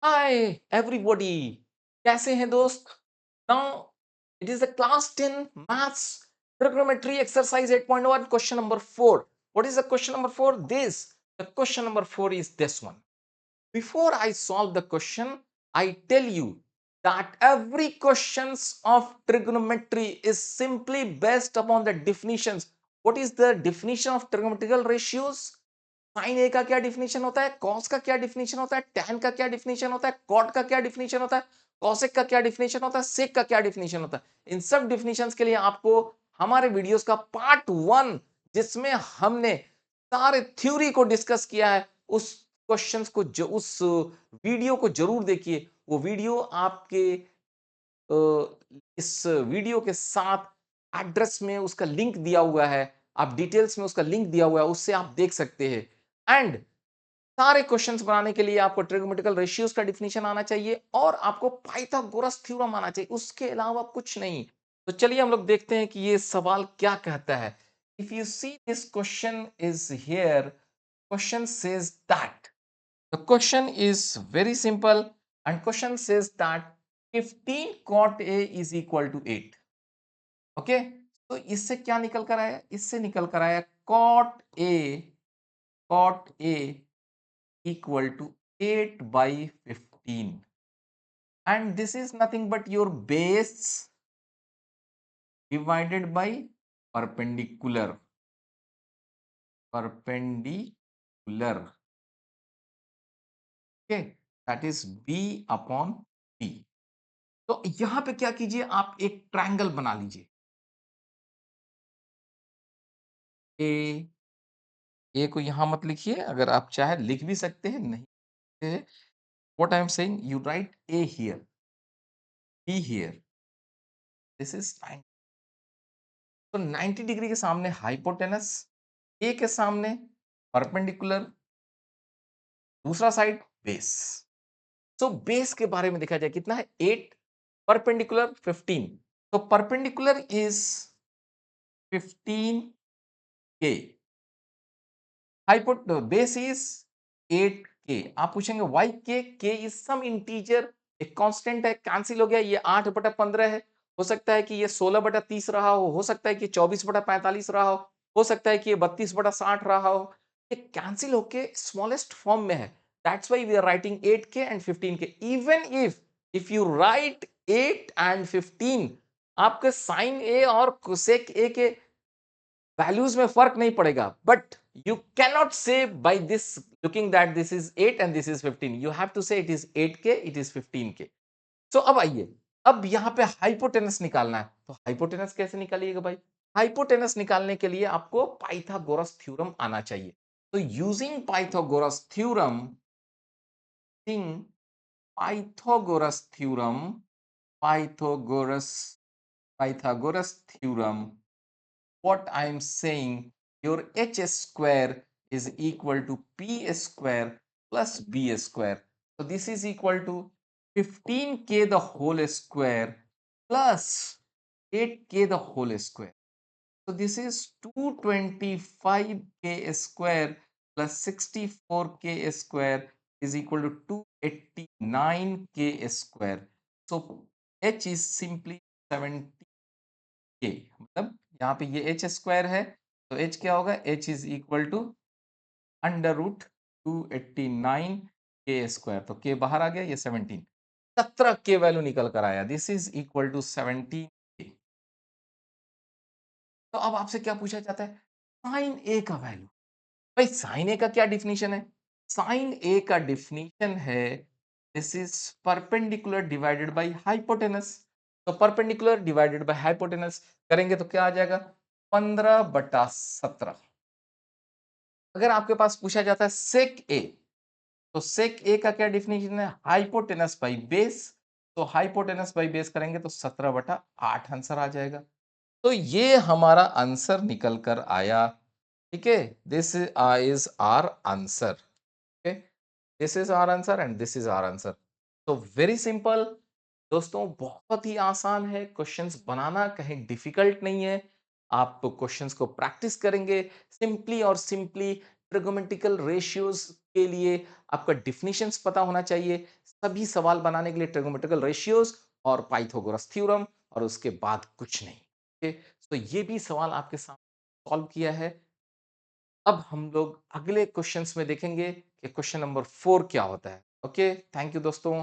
Hi everybody, कैसे हैं दोस्त? Now it is the class 10 maths trigonometry exercise 8.1 question number 4. What is the question number 4? This. The question number 4 is this one. Before I solve the question, I tell you that every questions of trigonometry is simply based upon the definitions. What is the definition of trigonometrical ratios? Sine A का क्या definition होता है, cos का क्या definition होता है, tan का क्या डिफिनेशन होता है, कॉट का क्या डिफिनेशन होता है, कॉसेक का क्या डिफिनेशन होता है, सेक का क्या डिफिनेशन होता है। इन सब डिफिनेशंस के लिए आपको हमारे वीडियोस का पार्ट 1, जिसमें हमने सारे थ्योरी को डिस्कस किया है, उस क्वेश्चंस को जो उस वीडियो को जरूर देखिए। वो वीडियो आपके इस वीडियो के साथ एड्रेस में उसका लिंक दिया हुआ है, आप डिटेल्स में उसका लिंक दिया हुआ है, उससे आप देख सकते हैं। एंड सारे क्वेश्चंस बनाने के लिए आपको ट्रिग्नोमेट्रिकल रेशियोज का डिफिनेशन आना चाहिए और आपको पाइथागोरस थ्योरम आना चाहिए, उसके अलावा कुछ नहीं। तो चलिए हम लोग देखते हैं कि ये सवाल क्या कहता है। If you see this question is here, question says that the question is very simple and question says that 15 cot A is equal to 8. Okay, तो इससे क्या निकल कर आया? इससे निकल कर आया cot A equal to 8 by 15, and this is nothing but your base divided by perpendicular. Okay, that is b upon p. तो यहां पे क्या कीजिए, आप एक ट्रायंगल बना लीजिए। ए को यहां मत लिखिए, अगर आप चाहे लिख भी सकते हैं, नहीं। What I am saying, you right A here, be here, this is 90। तो 90 डिग्री के सामने हाइपोटेनस, ए के सामने परपेंडिकुलर, दूसरा साइड बेस। सो बेस के बारे में देखा जाए कितना है, 8, परपेंडिकुलर 15। तो परपेंडिकुलर इज 15 के, हाइपोट बेस इज 8 के। आप पूछेंगे वाई के इज सम इंटीजर, एक कांस्टेंट है, कैंसिल हो गया, ये 8/15 है। हो सकता है कि ये 16/30 रहा हो सकता है कि 24/45 रहा हो सकता है कि ये 32/60 रहा हो। ये कैंसिल होके स्मॉलेस्ट फॉर्म में है, that's why we are writing 8k and 15k। Even if you write 8 and 15, आपके साइन ए और कोसेक ए के वैल्यूज में फर्क नहीं पड़ेगा, but you cannot say by this looking that this is 8 and this is 15, you have to say it is 8k, it is 15k। So अब आइए, अब यहां पे हाइपोटेनस निकालना है, तो हाइपोटेनस कैसे निकालिएगा भाई? हाइपोटेनस निकालने के लिए आपको पाइथागोरस थ्योरम आना चाहिए। तो using Pythagoras theorem, Pythagoras theorem, Pythagoras Pythagoras theorem, what I am saying, your h square is equal to p square plus b square. So this is equal to 15k the whole square plus 8k the whole square. So this is 225k square plus 64k square is equal to 289k square. So h is simply 70k, मतलब यहाँ पे ये H square है, तो H क्या होगा, H is equal to under root 289 के square. तो के बाहर आ गया, ये 17, 17 के वैल्यू निकल कर आया, दिस इज इक्वल टू 17 के। तो अब आपसे क्या पूछा जाता है, साइन ए का वैल्यू। भाई साइन ए का क्या डिफिनीशन है? साइन ए का डिफिनीशन है, this is perpendicular divided by hypotenuse. तो परपेंडिकुलर डिवाइडेड बाय हाइपोटेनस करेंगे तो क्या आ जाएगा, 15/17। अगर आपके पास पूछा जाता है सेक ए, तो सेक ए का क्या डिफिनेशन है, हाइपोटेनस बाई बेस। तो हाइपोटेनस बाई बेस करेंगे तो 17/8 आंसर आ जाएगा। तो ये हमारा आंसर निकल कर आया। ठीक है, this is our answer. Okay, this is our answer and this is our answer. तो वेरी सिंपल दोस्तों, बहुत ही आसान है क्वेश्चंस बनाना, कहीं डिफिकल्ट नहीं है। आप क्वेश्चंस को प्रैक्टिस करेंगे, सिंपली और सिंपली ट्रिगोमेट्रिकल रेशियोज के लिए आपका डेफिनिशंस पता होना चाहिए। सभी सवाल बनाने के लिए ट्रिगोनोमेट्रिकल रेशियोज़ और पाइथागोरस थ्योरम और उसके बाद कुछ नहीं। ओके, तो ये भी सवाल आपके सामने सॉल्व किया है। अब हम लोग अगले क्वेश्चंस में देखेंगे कि क्वेश्चन नंबर 4 क्या होता है। ओके, थैंक यू दोस्तों।